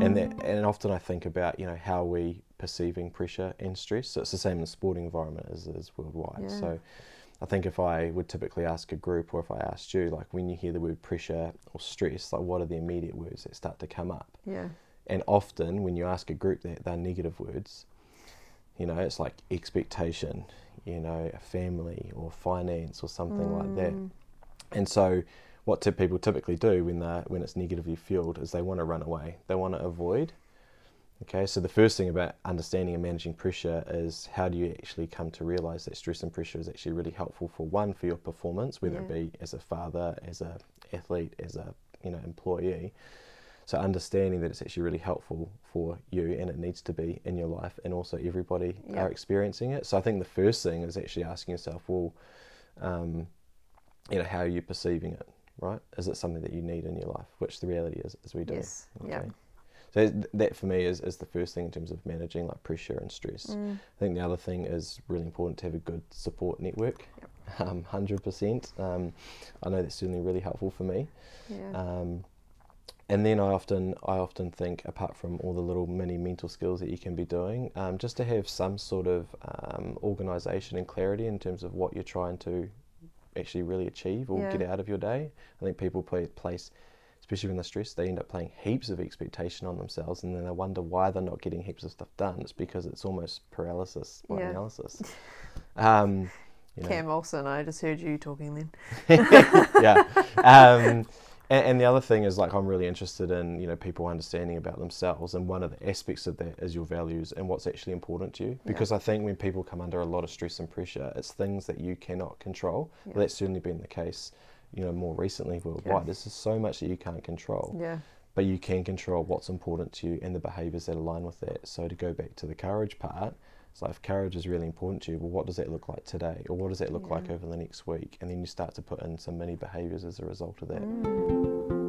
And often I think about, you know, how we perceiving pressure and stress. So it's the same in the sporting environment as worldwide. Yeah. So I think if I would typically ask a group, or if I asked you, like when you hear the word pressure or stress, like what are the immediate words that start to come up? Yeah. And often when you ask a group that they're negative words, you know, it's like expectation, you know, a family or finance or something like that. And so what people typically do when it's negatively fueled is they want to run away. They want to avoid. Okay, so the first thing about understanding and managing pressure is how do you actually come to realize that stress and pressure is actually really helpful for your performance, whether it be as a father, as a athlete, as a, you know, employee. So understanding that it's actually really helpful for you, and it needs to be in your life, and also everybody are experiencing it. So I think the first thing is actually asking yourself, well, you know, how are you perceiving it, right? Is it something that you need in your life? Which the reality is we do. Yes. Okay. Yeah. So that for me is the first thing in terms of managing like pressure and stress. I think the other thing is really important to have a good support network. 100%. I know that's certainly really helpful for me. Yeah. And then I often think, apart from all the little mini mental skills that you can be doing, just to have some sort of organisation and clarity in terms of what you're trying to actually really achieve or get out of your day. I think people place, especially when they're stressed, they end up playing heaps of expectation on themselves, and then they wonder why they're not getting heaps of stuff done. It's because it's almost paralysis by analysis. You know. Cam Olsen, I just heard you talking then. Yeah. And the other thing is, like, I'm really interested in, you know, people understanding about themselves, and one of the aspects of that is your values and what's actually important to you. Because I think when people come under a lot of stress and pressure, it's things that you cannot control. Well, that's certainly been the case, you know, more recently worldwide. There's just so much that you can't control. Yeah. But you can control what's important to you and the behaviours that align with that. So to go back to the courage part, so if courage is really important to you, well, what does that look like today? Or what does that look like over the next week? And then you start to put in some mini behaviours as a result of that.